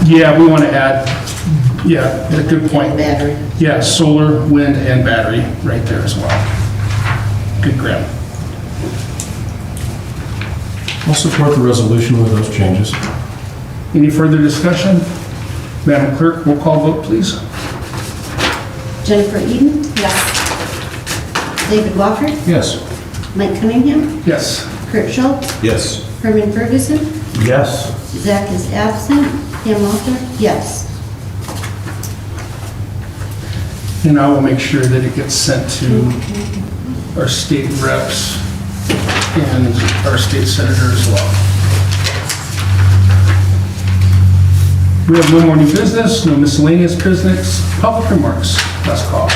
Yeah, we want to add, yeah, a good point. Battery. Yeah, solar, wind, and battery right there as well. Good grab. I'll support the resolution with those changes. Any further discussion? Madam Clerk, roll call vote, please. Jennifer Eden? Yes. David Walker? Yes. Mike Cunningham? Yes. Kurt Schultz? Yes. Herman Ferguson? Yes. Zach is absent. Pam Mockler? Yes. And I will make sure that it gets sent to our state reps and our state senator as well. We have no more new business, no miscellaneous business, public remarks. Last call.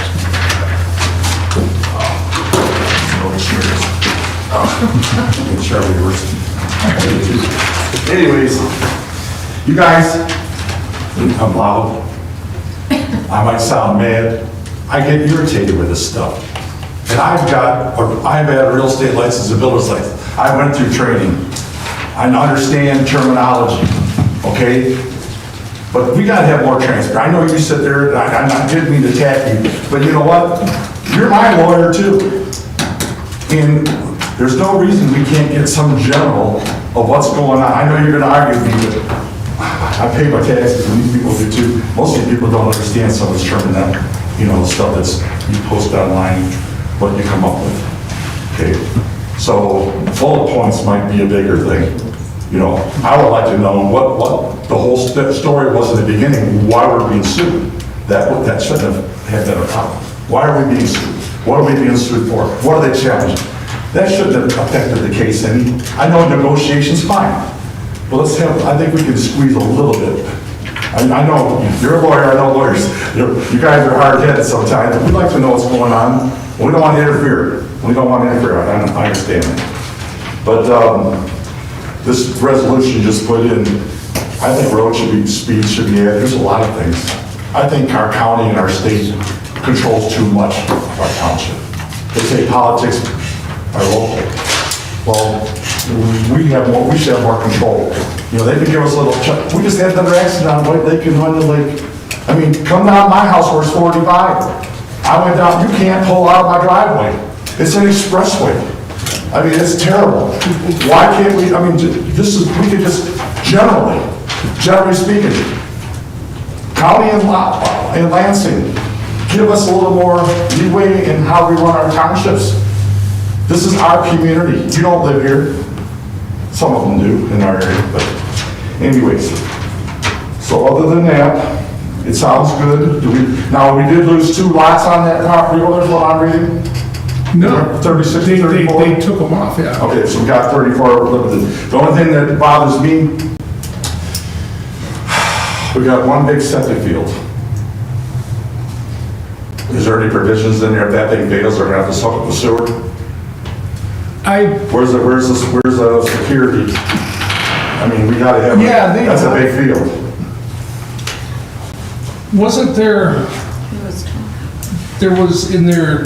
Anyways, you guys, I'm loud. I might sound mad. I get irritated with this stuff. And I've had a real estate license, a builder's license. I went through training. I understand terminology, okay? But we gotta have more transparency. I know you sit there, and I didn't mean to attack you, but you know what? You're my lawyer too. And there's no reason we can't get some general of what's going on. I know you're gonna argue with me, but I pay my taxes, and these people do too. Most of these people don't understand some of this terminology, you know, the stuff that's, you post online, what you come up with, okay? So bullet points might be a bigger thing. You know, I would like to know what the whole story was in the beginning, why we're being sued. That shouldn't have been a problem. Why are we being sued? What are we being sued for? What are they challenging? That shouldn't have affected the case any. I know negotiation's fine, but let's have, I think we can squeeze a little bit. I know, you're a lawyer, I know lawyers. You guys are hard-headed sometimes, but we'd like to know what's going on. We don't want to interfere. We don't want to interfere, I understand that. But this resolution just put in, I think road speed should be added. There's a lot of things. I think our county and our state controls too much of our township. They say politics are local. Well, we should have more control. You know, they can give us a little check. We just had another accident on White Lake and London Lake. I mean, come down my house where it's 45. I went down, you can't pull out of my driveway. It's an expressway. I mean, it's terrible. Why can't we, I mean, we could just generally speaking, county and Lansing, give us a little more leeway in how we run our townships. This is our community. You don't live here. Some of them do in our area, but anyways. So other than that, it sounds good. Now, we did lose 2 lots on that property. Oh, there's one I'm reading. No, 36, 34? they took them off, yeah. Okay, so we got 34 limited. The only thing that bothers me, we got one big septic field. Is there any provisions in there if that thing fails, they're gonna have to suck up the sewer? Where's the security? I mean, we gotta have, that's a big field. Wasn't there was in there,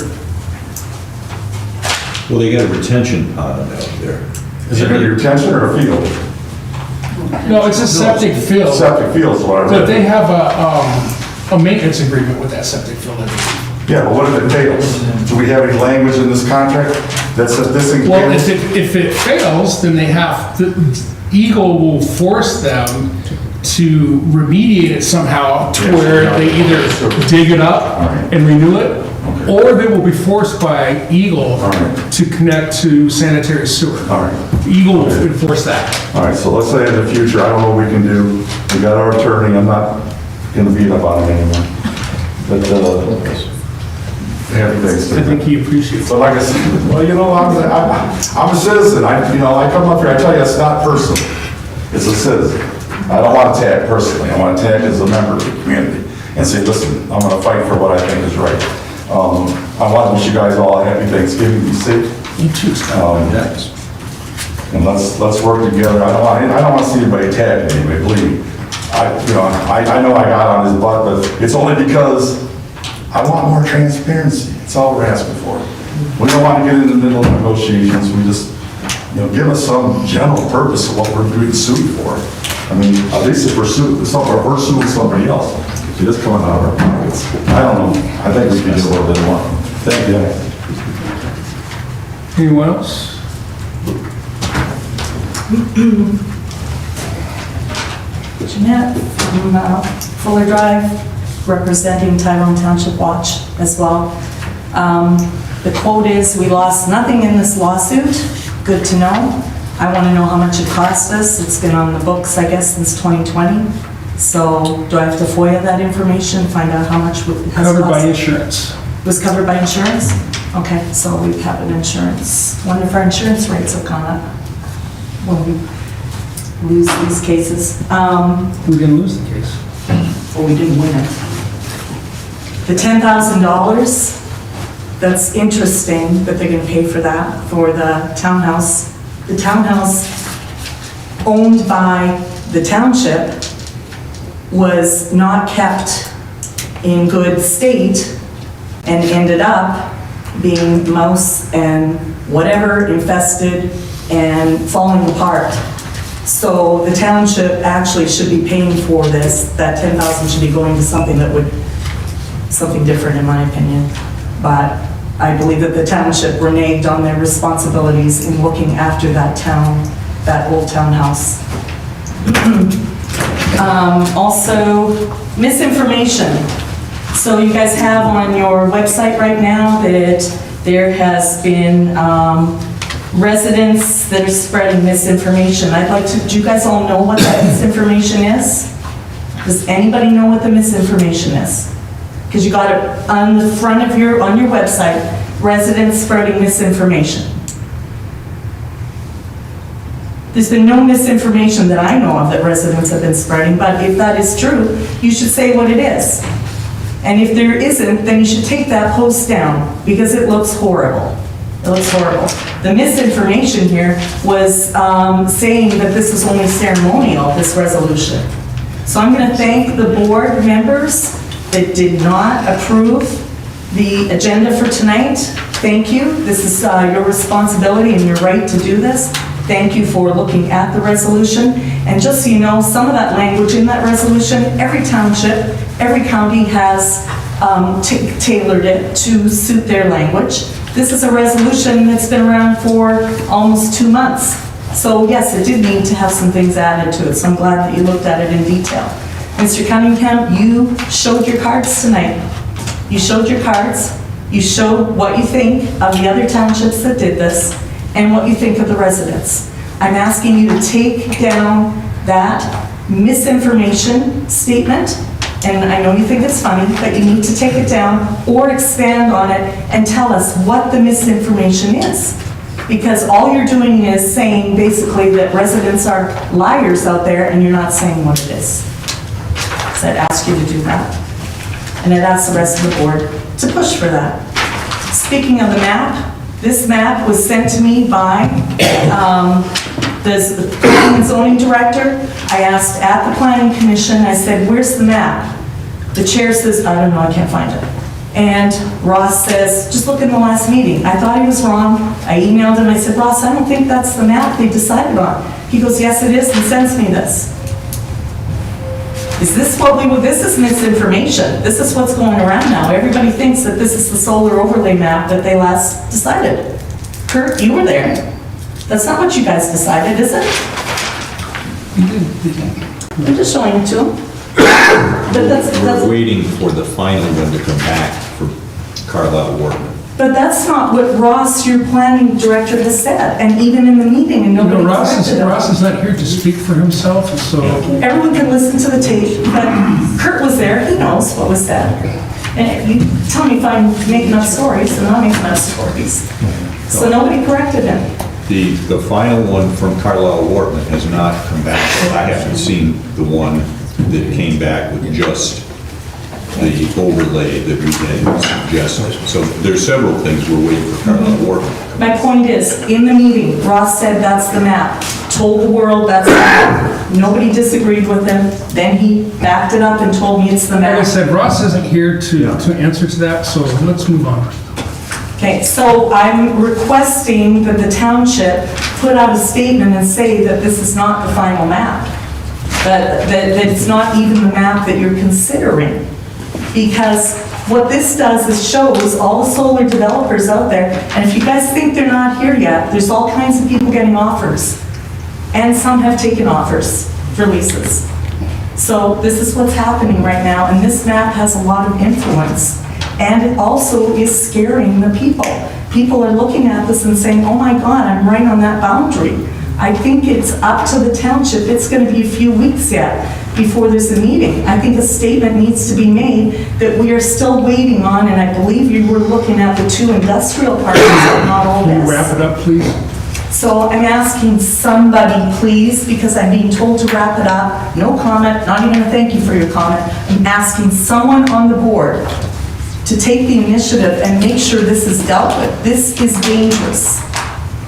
Well, they got a retention pond out there. Is it gonna be retention or a field? no, it's a septic field. Septic field is what I read. But they have a maintenance agreement with that septic field, I believe. Yeah, but what if it fails? Do we have any language in this contract that says this thing Well, fails? if it fails, then they have, Eagle will force them to remediate it somehow to where they either dig it up and renew it, or they will be forced by Eagle to connect to sanitary sewer. All right. Eagle will enforce that. All right, so let's say in the future, I don't know what we can do. We got our attorney, I'm not gonna beat up on him anymore. But, I think he appreciates it. but like I said, well, you know, I'm a citizen. I come up here, I tell you, it's not personal. It's a citizen. I don't want to tag personally. I want to tag as a member of the community and say, listen, I'm going to fight for what I think is right. I want to wish you guys all a happy Thanksgiving. Be safe. You too, Scott. And let's work together. I don't want to see anybody tagged anyway, believe me. I know I got on his butt, but it's only because I want more transparency. That's all we're asking for. We don't want to get in the middle of negotiations. We just, give us some general purpose of what we're doing sued for. I mean, at least if we're suing somebody else, it is coming out of our pockets. I don't know. I think we can do a little bit more. Thank you. Anyone else? Jeanette from Fuller Drive, representing Tyrone Township Watch as well. The quote is, "We lost nothing in this lawsuit." Good to know. I want to know how much it cost us. It's been on the books, I guess, since 2020. So do I have to FOIA that information, find out how much it has Covered by cost? insurance. Was covered by insurance? Okay, so we have an insurance, wonder if our insurance rates have gone up when we lose these cases. We didn't lose the case. Well, we didn't win it. The $10,000, that's interesting that they're gonna pay for that, for the townhouse. The townhouse owned by the township was not kept in good state and ended up being mouse and whatever infested and falling apart. So the township actually should be paying for this. That 10,000 should be going to something that would, something different in my opinion. But I believe that the township reneged on their responsibilities in looking after that town, that old townhouse. Also, misinformation. So you guys have on your website right now that there has been residents that are spreading misinformation. I'd like to, do you guys all know what that misinformation is? Does anybody know what the misinformation is? Because you got it on the front of your, on your website, residents spreading misinformation. There's been no misinformation that I know of that residents have been spreading, but if that is true, you should say what it is. And if there isn't, then you should take that post down because it looks horrible. It looks horrible. The misinformation here was saying that this was only ceremonial, this resolution. So I'm going to thank the board members that did not approve the agenda for tonight. Thank you. This is your responsibility and your right to do this. Thank you for looking at the resolution. And just so you know, some of that language in that resolution, every township, every county has tailored it to suit their language. This is a resolution that's been around for almost 2 months. So yes, it did need to have some things added to it. So I'm glad that you looked at it in detail. Mr. Cunningham, you showed your cards tonight. You showed your cards. You showed what you think of the other townships that did this and what you think of the residents. I'm asking you to take down that misinformation statement, and I know you think it's funny, but you need to take it down or expand on it and tell us what the misinformation is. Because all you're doing is saying basically that residents are liars out there and you're not saying what it is. So I'd ask you to do that. And I'd ask the rest of the board to push for that. Speaking of the map, this map was sent to me by the planning and zoning director. I asked at the planning commission, I said, where's the map? The chair says, I don't know, I can't find it. And Ross says, just look in the last meeting. I thought he was wrong. I emailed him, I said, Ross, I don't think that's the map they decided on. He goes, yes, it is, and sends me this. Is this what this is misinformation. This is what's going around now. Everybody thinks that this is the solar overlay map that they last decided. Kurt, you were there. That's not what you guys decided, is it? I'm just showing it to him. But We're waiting for the final one to come back from Carlisle Workman. But that's not what Ross, your planning director, has said, and even in the meeting, and nobody corrected him. Ross is not here to speak for himself, so... Everyone can listen to the tape, but Kurt was there, he knows what was said. And you tell me if I'm making up stories, and I'm making up stories. So nobody corrected him. The final one from Carlisle Workman has not come back. I haven't seen the one that came back with just the overlay that we had suggested. So there's several things we're waiting for Carlisle Workman. My point is, in the meeting, Ross said that's the map, told the world that's the map. Nobody disagreed with him. Then he backed it up and told me it's the Like I map. said, Ross isn't here to answer to that, so let's move on. Okay, so I'm requesting that the township put out a statement and say that this is not the final map. That it's not even the map that you're considering. Because what this does is shows all the solar developers out there, and if you guys think they're not here yet, there's all kinds of people getting offers. And some have taken offers for leases. So this is what's happening right now, and this map has a lot of influence. And it also is scaring the people. People are looking at this and saying, oh my God, I'm right on that boundary. I think it's up to the township. It's going to be a few weeks yet before there's a meeting. I think a statement needs to be made that we are still waiting on, and I believe you were looking at the 2 industrial parks, but not all Can you this. wrap it up, please? So I'm asking somebody, please, because I'm being told to wrap it up. No comment, not even a thank you for your comment. I'm asking someone on the board to take the initiative and make sure this is dealt with. This is dangerous.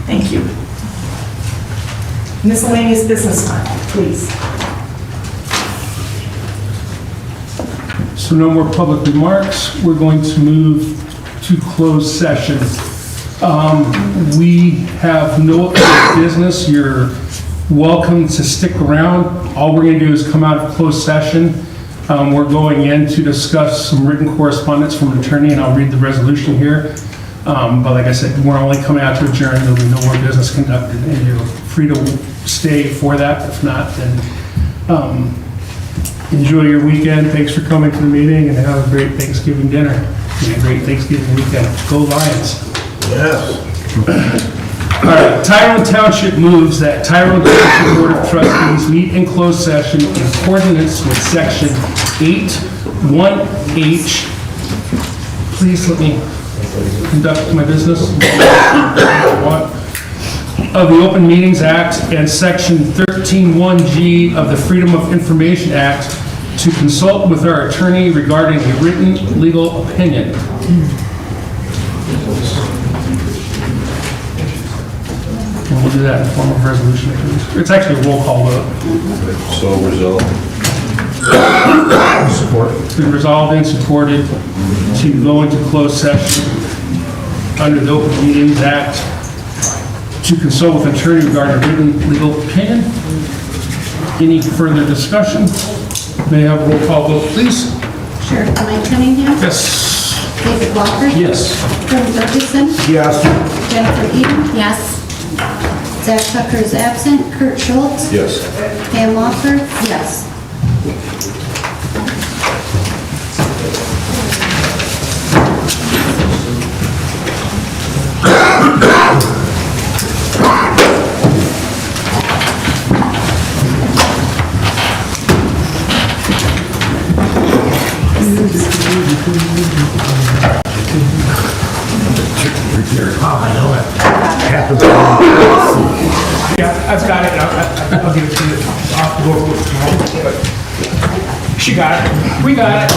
Thank you. Miscellaneous business time, please. So no more public remarks. We're going to move to closed session. We have no other business. You're welcome to stick around. All we're going to do is come out of closed session. We're going in to discuss some written correspondence from an attorney, and I'll read the resolution here. But like I said, we're only coming out to adjourn. There'll be no more business conducted, and you're free to stay for that. If not, then enjoy your weekend. Thanks for coming to the meeting, and have a great Thanksgiving dinner and a great Thanksgiving weekend. Go Lions. Yes. All right, Tyrone Township moves that Tyrone Township Board of Trustees meet in closed session in accordance with Section 8(1)H. Please let me conduct my business of the Open Meetings Act and Section 13(1)G of the Freedom of Information Act to consult with our attorney regarding a written legal opinion. And we'll do that in the form of resolution. It's actually a roll call vote. So resolved. Support. It's been resolved and supported to go into closed session under the Open Meetings Act to consult with an attorney regarding a written legal opinion. Any further discussion? May I have a roll call vote, please? Sheriff Mike Cunningham? Yes. David Walker? Yes. Kevin Ferguson? Yes. Jennifer Eden? Yes. Zach Tucker is absent. Kurt Schultz? Yes. Pam Walker? Yes. Yeah, I've got it. I'll give it to you. I'll have to go over it tomorrow, but she got it. We got it.